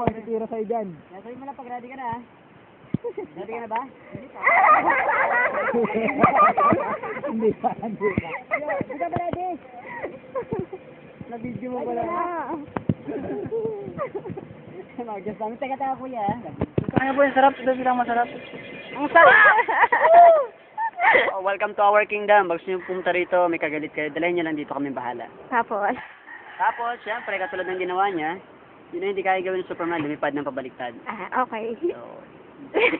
ako natitira sa'yo dyan. Sabihin mo lang pag ready ka na, ha? Ready ka na ba? Hindi pa, hindi pa. Hindi ka ba ready? Na-video mo pala. Mag-guess namin. Teka, kuya, ha? Ano po yung sarap? Ito silang masarap. Ang sarap! Welcome to our kingdom. Bago nyo pumunta rito, may kagalit kayo. Dalahin nyo lang dito, kami bahala. Tapos, Siyempre, katulad ng ginawa niya, yun na hindi kaya gawin ng Superman, lumipad ng pabaliktad. okay. So,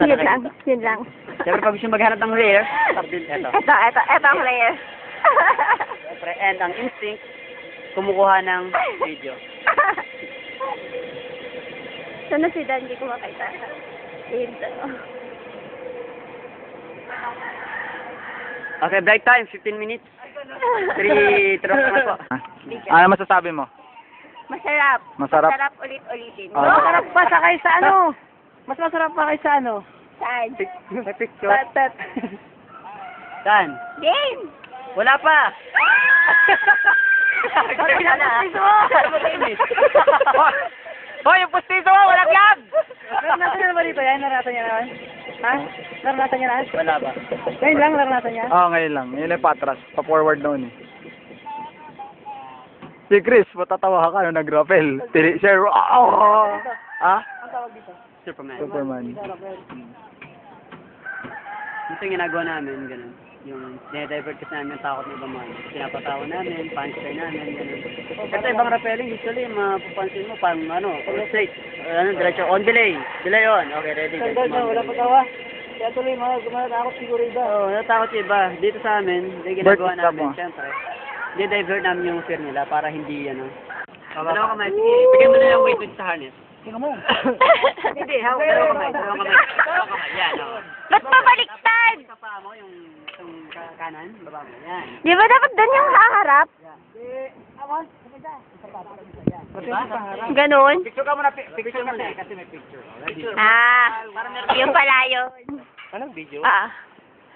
Yun lang. siyempre, pag gusto maghanap ng rare, eto. Ito ang layer. Siyempre, and ang instinct, kumukuha ng video. Sana si Dan, hindi ko makita. Ito. Okay, break time, 15 minutes. 3 drops na po. Ano masasabi mo? Masarap. Masarap. Masarap ulit-ulitin. Oh, masarap pa sa kaysa ano? Mas masarap pa kaysa ano? Saan? May picture. Tatat. Saan? Game! Wala pa! Hoy, yung pustiso mo, walang vlog! Naranasan niya na ba dito yan? Naranasan niya naman? Ha? Naranasan niya na? Wala pa. Ngayon lang, naranasan niya? Oo, ngayon lang. Ngayon lang patras. Pa-forward noon eh. Si Chris, matatawa ka nung nag-rappel. Share, Ha? Ang tawag dito? Superman. Superman. Ito yung ginagawa namin, ganun. Yung dinedivert kasi namin yung takot ng ibang mga. Pinapatawa namin, punchline namin, ganun. Kasi ibang rappelling, usually, mapapansin mo, pang straight. Diretso, on delay. Delay on. Okay, ready. Wala pa tawa. Kaya tuloy, matakot siguro iba. Oo, natakot yung iba. Dito sa amin, yung ginagawa namin, syempre. Dinedivert namin yung fear nila para hindi, Dalawa kamay, sige. Bigyan mo na yung weight sa harness. Tingnan mo. Hindi, dalawa kamay. Yan, Ba't pabaliktad? Sa paa mo, yung kanan, baba mo. Yan. Di ba dapat doon yung haharap? Diba? Ganon? Picture ka muna, picture mo na kasi may picture. Yung pala yun. Anong video?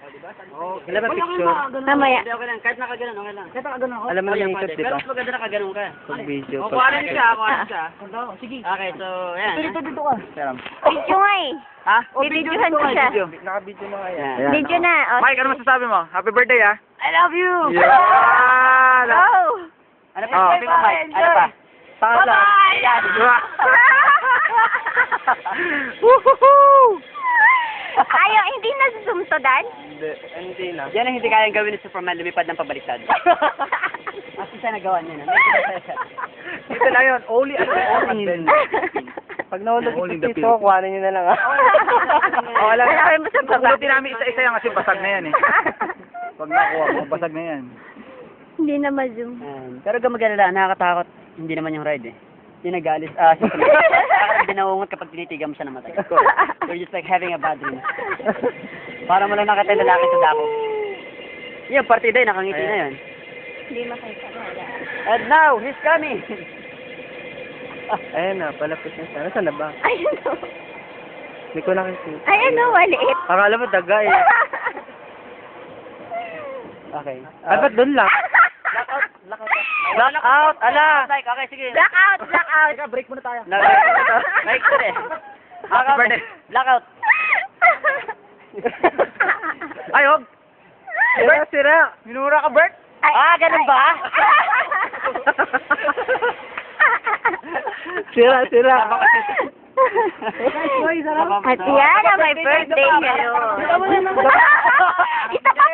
Wala ba picture? Mamaya. Hindi, okay lang. Kahit nakaganon, okay lang. Kahit nakaganon ako. Alam mo na yung ikot, di Pero ba? mas maganda nakaganon ka. Pag video. Kuha rin siya, Sige. Okay, so, yan. Dito ka. Seram. Video nga eh. Ha? Bibidyohan ko siya. Naka-video na nga yan. Video na. O, Mike, ano masasabi mo? Happy birthday, ha? I love you! Yeah! Oh! Ano pa? Sabi mo, Mike? Ano pa? Bye-bye! Woohoo! Ayaw, hindi na sumtodan? Hindi na. Yan ang hindi kayang gawin ni Superman, lumipad ng pabaliktad. At isa nagawa niya na. Dito lang yun. Only Pag nahulog ito dito, kuhanin nyo na lang, ha? Wala. Wala mo sa baba. Pagulutin namin isa-isa yan kasi basag na yan, eh. Pag nakuha mo, basag na yan. Hindi na ma-zoom. Pero gumagala, nakakatakot. Hindi naman yung ride eh. Yung nag-alis, binaungot kapag tinitigan mo siya namatay. You're just like having a bad dream. Para mo lang nakita yung lalaki sa dako. Yung partida nakangiti na yun. Hindi makita. And now, he's coming! Ayan na, palapit na siya. Nasaan na ba? Ayun o. Hindi ko nakikita. Ayun o, maliit. Akala mo daga, eh. Okay. Ba't doon lang? Blackout! Ala! Okay, sige. Blackout! Blackout! Teka, break muna tayo. Like ko eh. Happy birthday. Blackout. Ay, hog! Sira, sira! Minura ka, Bert? Ganun ba? Sira, sira. At yan ang my birthday ngayon. Isa pa